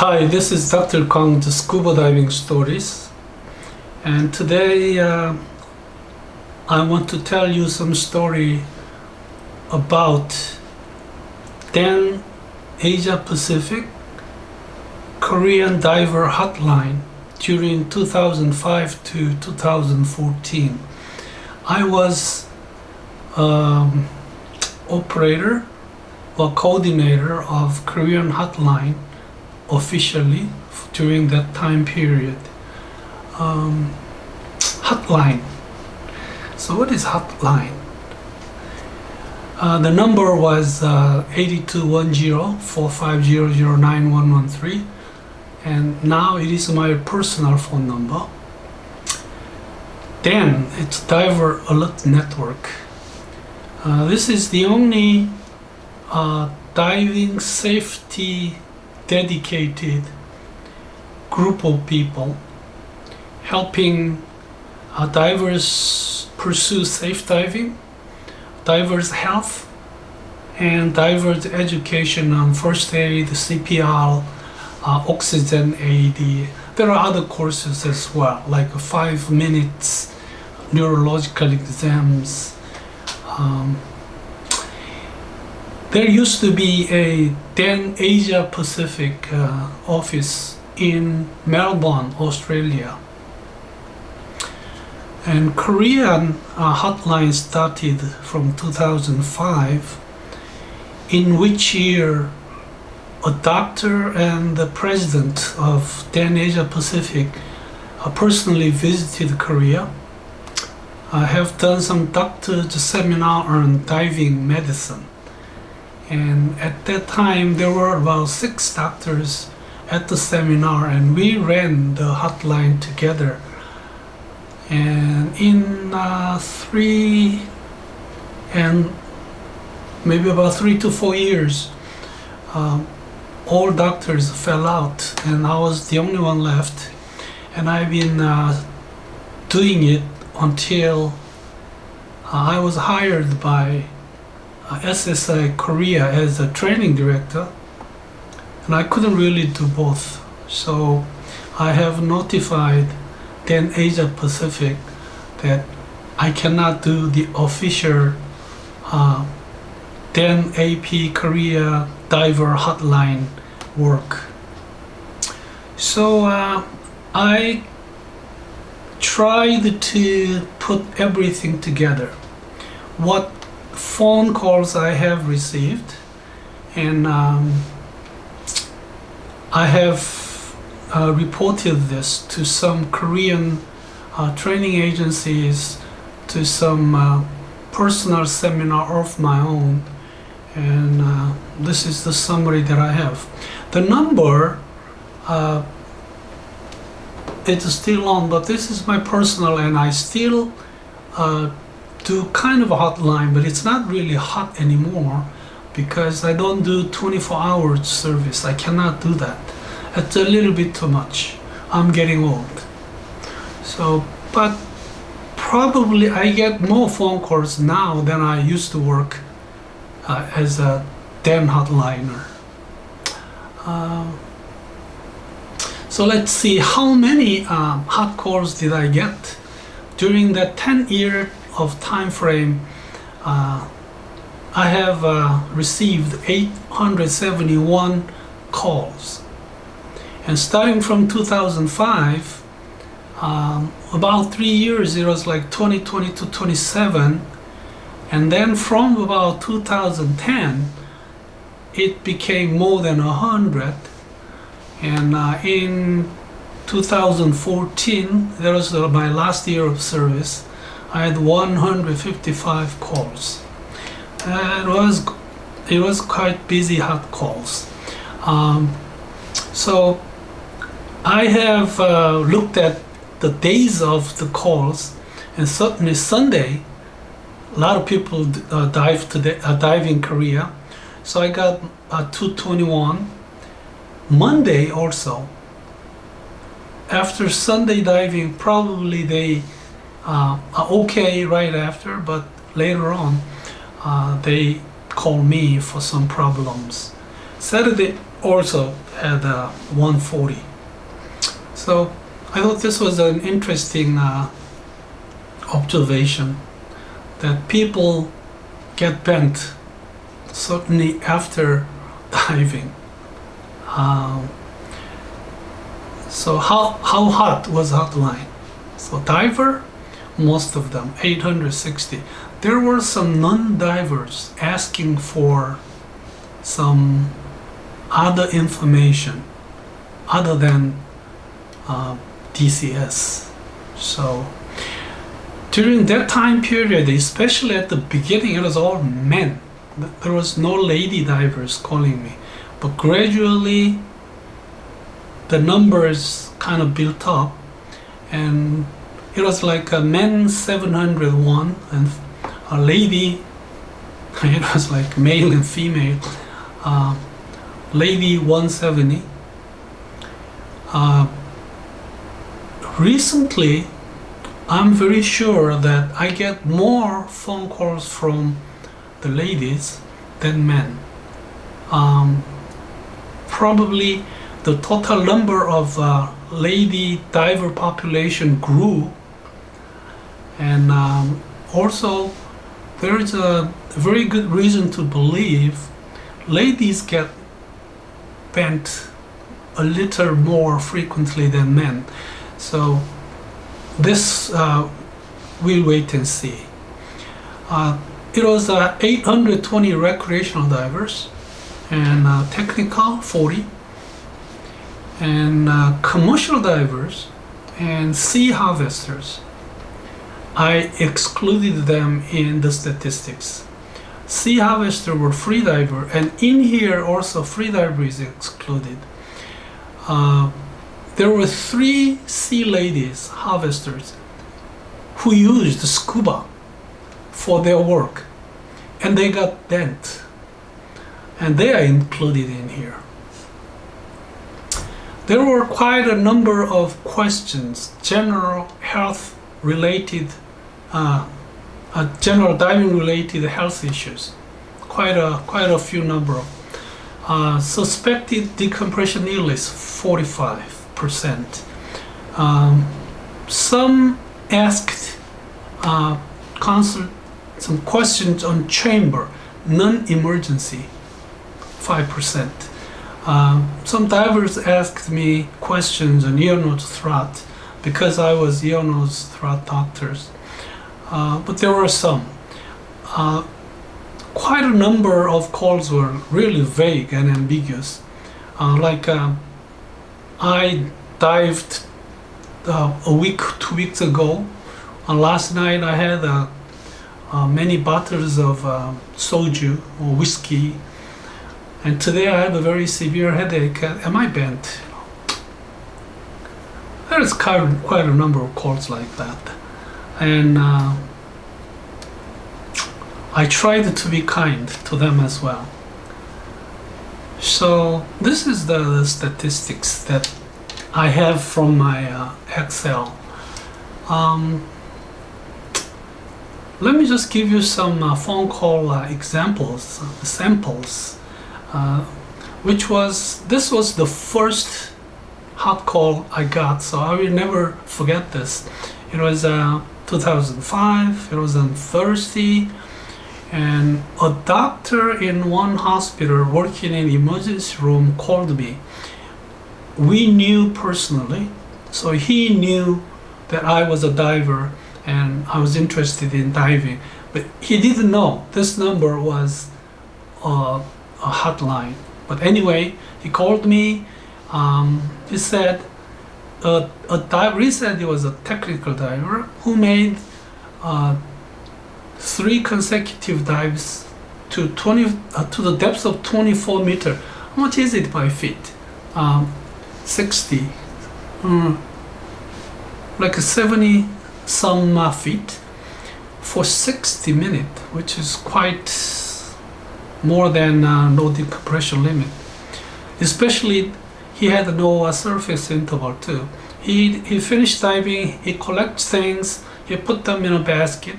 Hi, this is Dr. Kang, the Scuba Diving Stories, and today I want to tell you some story about then Asia Pacific Korean Diver Hotline during 2005 to 2014. I was operator or coordinator of Korean Hotline officially during that time period. Hotline. So what is hotline? The number was 8210-450-09113, and now it is my personal phone number. Then it's Diver Alert Network. This is the only diving safety dedicated group of people helping divers pursue safe diving, divers health, and divers education on first aid, CPR, oxygen aid. There are other courses as well, like 5 minutes neurological exams. There used to be a then Asia Pacific office in Melbourne, Australia. And Korean hotline started from 2005, in which year a doctor and the president of then Asia Pacific personally visited Korea. I have done some doctor's seminar on diving medicine. And at that time, there were about 6 doctors at the seminar, and we ran the hotline together. And in 3 to 4 years, all doctors fell out, and I was the only one left. And I've been doing it until I was hired by SSI Korea as a training director, and I couldn't really do both. So I have notified then Asia Pacific that I cannot do the official then AP Korea Diver Hotline work. So I tried to put everything together. What phone calls I have received, and I have reported this to some Korean training agencies, to some personal seminar of my own, and this is the summary that I have. The number it's still on, but this is my personal, and I still do kind of a hotline, but it's not really hot anymore because I don't do 24-hour service. I cannot do that. It's a little bit too much. I'm getting old. So, but probably I get more phone calls now than I used to work as a then hotliner. So let's see how many hot calls did I get during that 10-year of time frame. I have received 871 calls, and starting from 2005, about 3 years it was like 20 to 27, and then from about 2010 it became more than 100, and in 2014, that was my last year of service, I had 155 calls. It was quite busy hot calls. So I have looked at the days of the calls, and certainly Sunday, a lot of people dive in Korea. So I got 221. Monday also. After Sunday diving, probably they are okay right after, but later on they call me for some problems. Saturday also had 140. So I thought this was an interesting observation, that people get bent certainly after diving. So how hot was Hotline? So diver, most of them, 860. There were some non-divers asking for some other information other than DCS. So during that time period, especially at the beginning, it was all men. There was no lady divers calling me. But gradually, the numbers kind of built up, and it was like a men 701 and a lady, it was like male and female, lady 170. Recently, I'm very sure that I get more phone calls from the ladies than men. Probably the total number of lady diver population grew, and also there is a very good reason to believe ladies get bent a little more frequently than men. So this we'll wait and see. It was 820 recreational divers, and technical 40, and commercial divers and sea harvesters. I excluded them in the statistics. Sea harvester were free diver, and in here also free diver is excluded. There were 3 sea ladies harvesters who used SCUBA for their work, and they got bent, and they are included in here. There were quite a number of questions, general health related, general diving related health issues. Quite a few number of suspected decompression illness, 45%. Some asked some questions on chamber, non-emergency, 5%. Some divers asked me questions on ear, nose, throat, because I was ear, nose, throat doctors. But there were some. Quite a number of calls were really vague and ambiguous. I dived a week, 2 weeks ago. Last night I had many bottles of soju or whiskey, and today I have a very severe headache. Am I bent? There is quite a number of calls like that, and I tried to be kind to them as well. So this is the statistics that I have from my Excel. Let me just give you some phone call examples, samples, this was the first hot call I got, so I will never forget this. It was 2005, it was on Thursday, and a doctor in one hospital working in emergency room called me. We knew personally, so he knew that I was a diver and I was interested in diving, but he didn't know this number was a hotline. But anyway, he called me. He said a diver. He said he was a technical diver who made 3 consecutive dives to the depth of 24 meters. How much is it by feet? 60, like 70 some feet for 60 minutes, which is quite more than no decompression limit. Especially, he had no surface interval too. He finished diving, he collects things, he put them in a basket,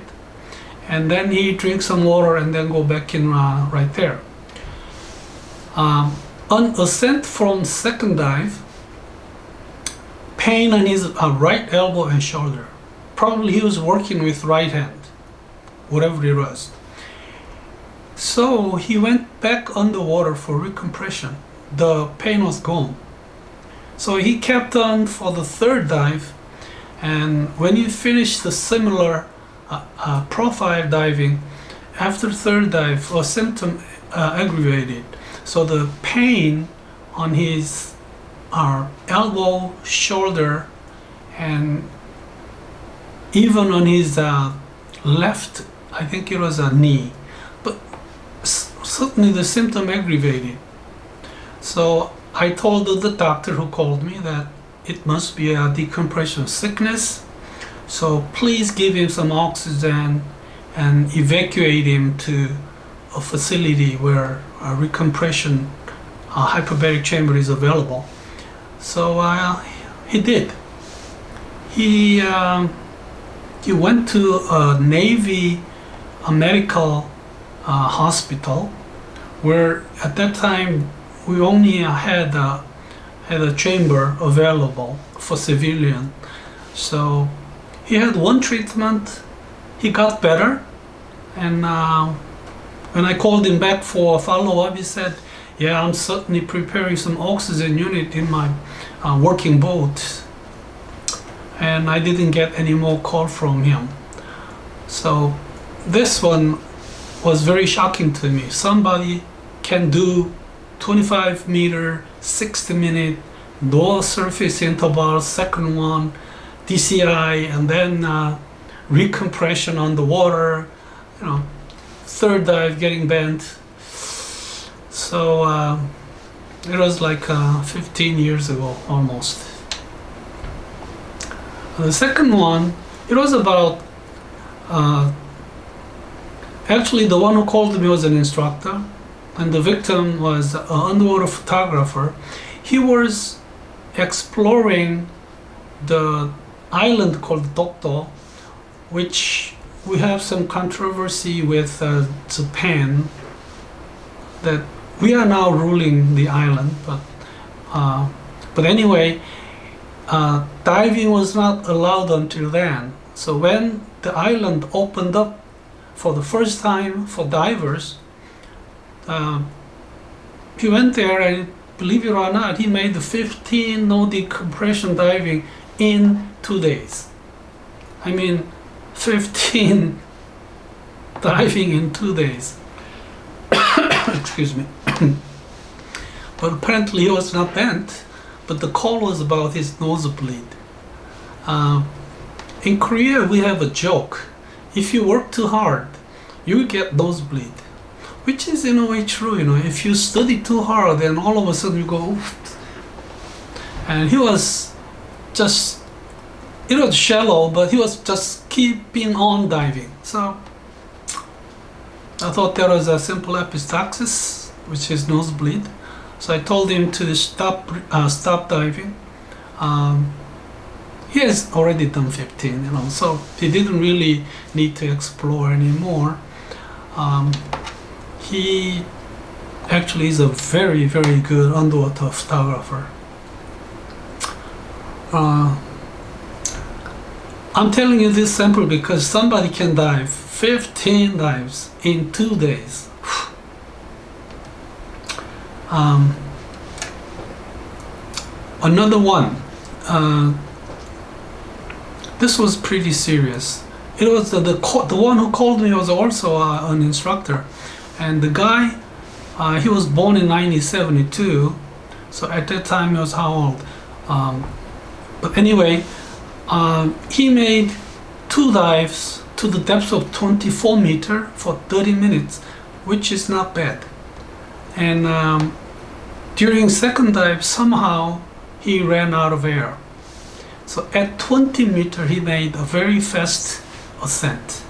and then he drinks some water and then go back in right there. On ascent from second dive, pain on his right elbow and shoulder. Probably he was working with right hand, whatever it was. So he went back underwater for recompression. The pain was gone. So he kept on for the third dive, and when he finished the similar profile diving, after third dive, a symptom aggravated. So the pain on his elbow, shoulder, and even on his left, I think it was a knee, but certainly the symptom aggravated. So I told the doctor who called me that it must be a decompression sickness, so please give him some oxygen and evacuate him to a facility where a recompression hyperbaric chamber is available. So he did. He went to a Navy medical hospital, where at that time we only had a chamber available for civilian. So he had one treatment, he got better, and when I called him back for a follow-up, he said, yeah, I'm certainly preparing some oxygen unit in my working boat. And I didn't get any more call from him. So this one was very shocking to me. Somebody can do 25 meter, 60 minute, no surface interval, second one, DCI, and then recompression on the water, third dive getting bent. So it was like 15 years ago almost. The second one, it was about, actually the one who called me was an instructor, and the victim was an underwater photographer. He was exploring the island called Dokdo, which we have some controversy with Japan, that we are now ruling the island, but anyway, diving was not allowed until then. So when the island opened up for the first time for divers, he went there, and believe it or not, he made the 15 no decompression diving in 2 days. I mean, 15 diving in 2 days. Excuse me. But apparently he was not bent, but the call was about his nosebleed. In Korea, we have a joke. If you work too hard, you get nosebleed, which is in a way true. If you study too hard, then all of a sudden you go, oof. And he was just, it was shallow, but he was just keeping on diving. So I thought there was a simple epistaxis, which is nosebleed. So I told him to stop diving. He has already done 15, so he didn't really need to explore anymore. He actually is a very, very good underwater photographer. I'm telling you this sample because somebody can dive 15 dives in 2 days. Another one. This was pretty serious. It was the one who called me was also an instructor, and the guy, he was born in 1972, so at that time he was how old? But anyway, he made 2 dives to the depth of 24 meters for 30 minutes, which is not bad. And during second dive, somehow he ran out of air. So at 20 meters, he made a very fast ascent.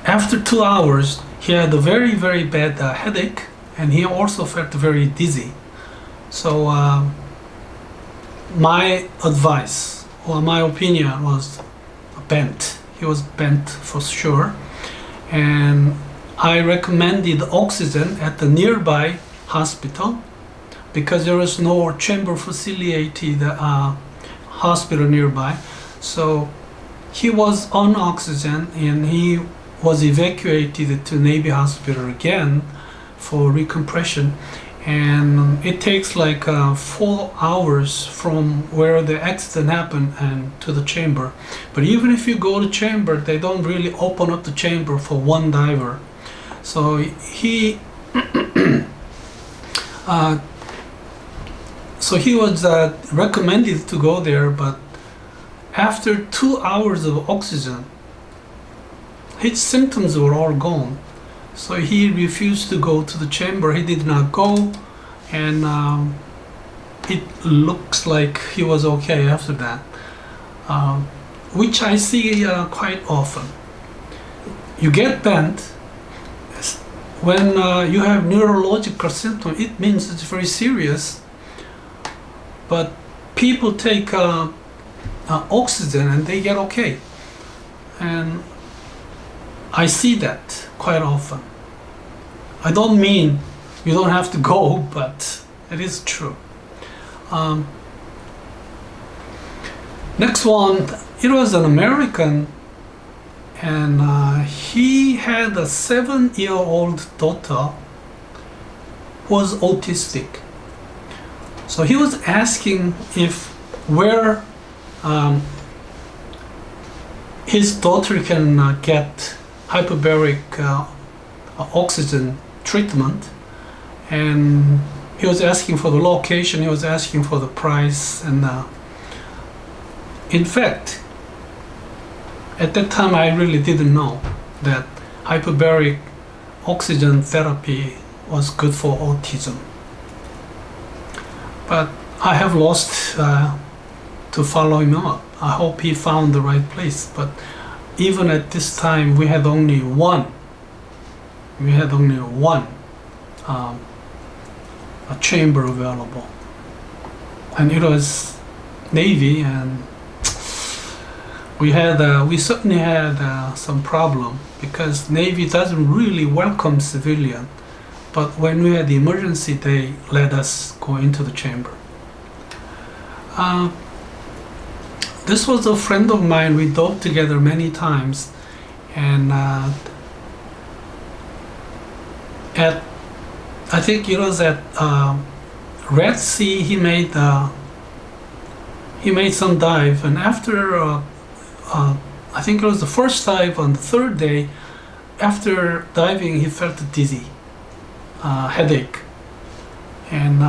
After 2 hours, he had a very, very bad headache, and he also felt very dizzy. So my advice, or my opinion, was bent. He was bent for sure. And I recommended oxygen at the nearby hospital because there was no chamber facilitated hospital nearby. So he was on oxygen and he was evacuated to Navy Hospital again for recompression. And it takes like 4 hours from where the accident happened and to the chamber. But even if you go to chamber, they don't really open up the chamber for one diver. So he was recommended to go there, but after 2 hours of oxygen, his symptoms were all gone. So he refused to go to the chamber. He did not go, and it looks like he was okay after that, which I see quite often. You get bent when you have neurological symptoms. It means it's very serious, but people take oxygen and they get okay, and I see that quite often. I don't mean you don't have to go, but it is true. Next one, it was an American, and he had a 7-year-old daughter who was autistic. So he was asking if where his daughter can get hyperbaric oxygen treatment, and he was asking for the location, he was asking for the price, and in fact, at that time I really didn't know that hyperbaric oxygen therapy was good for autism. But I have lost to follow him up. I hope he found the right place. But even at this time, we had only one. A chamber available, and it was Navy, and we certainly had some problem because Navy doesn't really welcome civilian. But when we had the emergency, they let us go into the chamber. This was a friend of mine. We dove together many times, and I think it was at Red Sea. He made some dive, and after I think it was the first dive on the third day. After diving, he felt dizzy, headache, and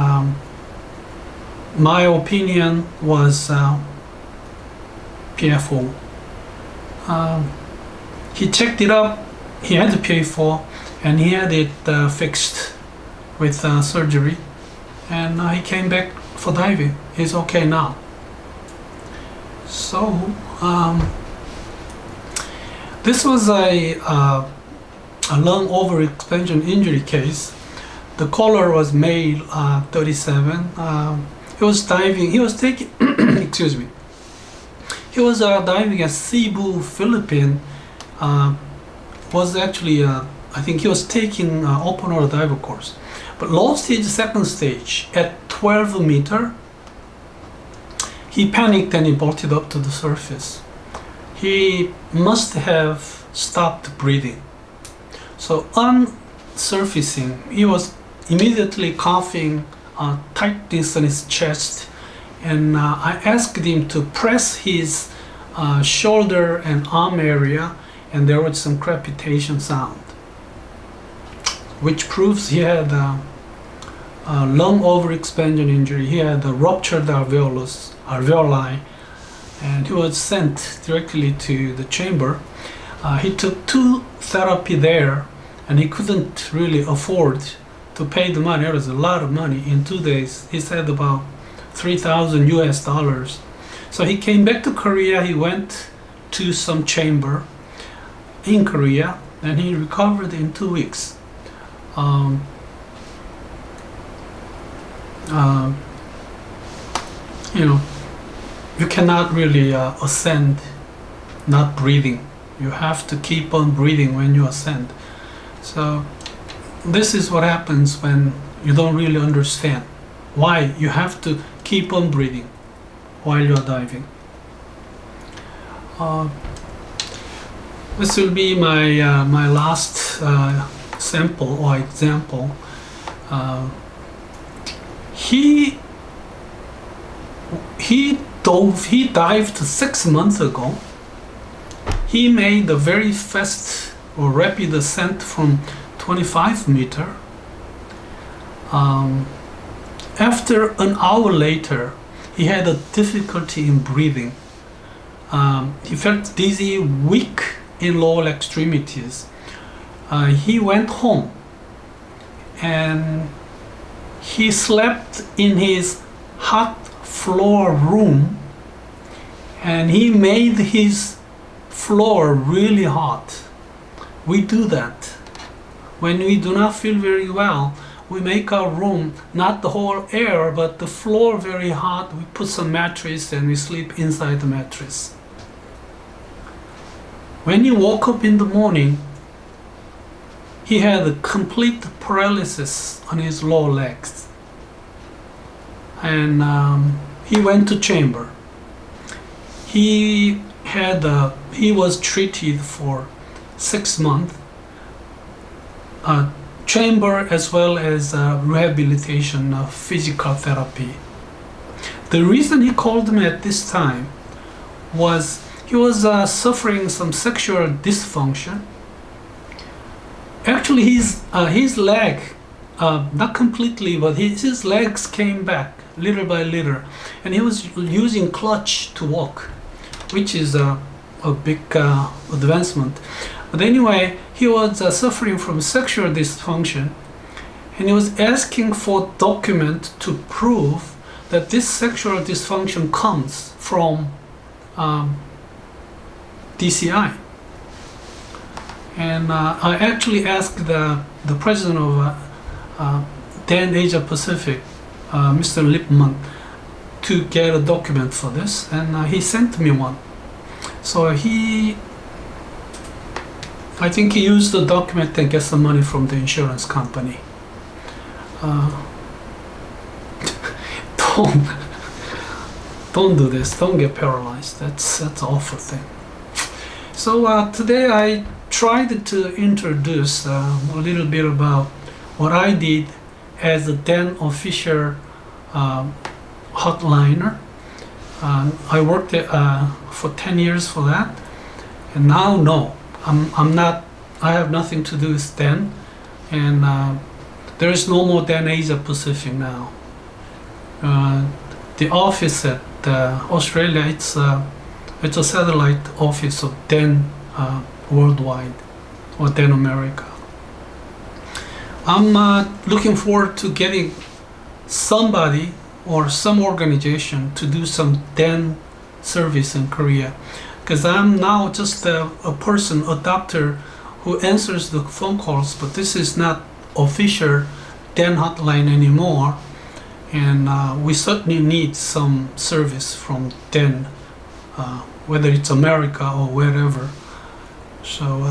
my opinion was PFO. He checked it up. He had to pay for, and he had it fixed with surgery, and he came back for diving. He's okay now. So this was a lung overexpansion injury case. The caller was male, 37. He was diving. He was taking excuse me. He was diving at Cebu, Philippines. Was actually I think he was taking open water diver course, but lost his second stage at 12 meter. He panicked and he bolted up to the surface. He must have stopped breathing. So on surfacing, he was immediately coughing, tightness on his chest, and I asked him to press his shoulder and arm area, and there was some crepitation sound, which proves he had a lung overexpansion injury. He had a ruptured alveoli, and he was sent directly to the chamber. He took 2 therapy there, and he couldn't really afford to pay the money. It was a lot of money in 2 days. He said about $3,000 US. So he came back to Korea. He went to some chamber in Korea, and he recovered in 2 weeks. You cannot really ascend not breathing. You have to keep on breathing when you ascend. So this is what happens when you don't really understand why you have to keep on breathing while you're diving. This will be my last sample or example. He dived 6 months ago. He made a very fast or rapid ascent from 25 meter. After an hour later, he had a difficulty in breathing. He felt dizzy, weak in lower extremities. He went home and he slept in his hot floor room, and he made his floor really hot. We do that. When we do not feel very well, we make our room, not the whole air, but the floor very hot. We put some mattress and we sleep inside the mattress. When he woke up in the morning, he had a complete paralysis on his lower legs. And he went to chamber. He was treated for 6 months. Chamber as well as rehabilitation of physical therapy. The reason he called me at this time was he was suffering some sexual dysfunction. Actually, his leg, not completely, but his legs came back little by little, and he was using clutch to walk, which is a big advancement. But anyway, he was suffering from sexual dysfunction, and he was asking for document to prove that this sexual dysfunction comes from DCI. And I actually asked the president of then Asia Pacific, Mr. Lipman, to get a document for this, and he sent me one. So I think he used the document and get some money from the insurance company. Don't do this. Don't get paralyzed. That's an awful thing. So today I tried to introduce a little bit about what I did as a then official hotliner. I worked for 10 years for that, and now no, I'm not. I have nothing to do with Dan, and there is no more Dan Asia Pacific now. The office at Australia, it's a satellite office of Dan Worldwide or Dan America. I'm looking forward to getting somebody or some organization to do some Dan service in Korea, because I'm now just a person, a doctor who answers the phone calls, but this is not official Dan hotline anymore, and we certainly need some service from Dan, whether it's America or wherever. So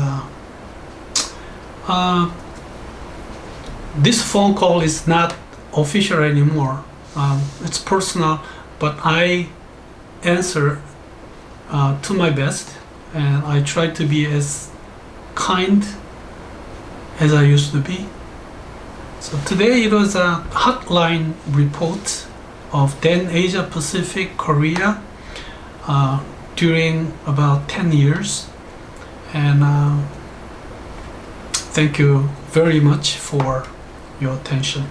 this phone call is not official anymore. It's personal, but I answer to my best, and I try to be as kind as I used to be. So today it was a hotline report of then Asia Pacific Korea during about 10 years, and thank you very much for your attention.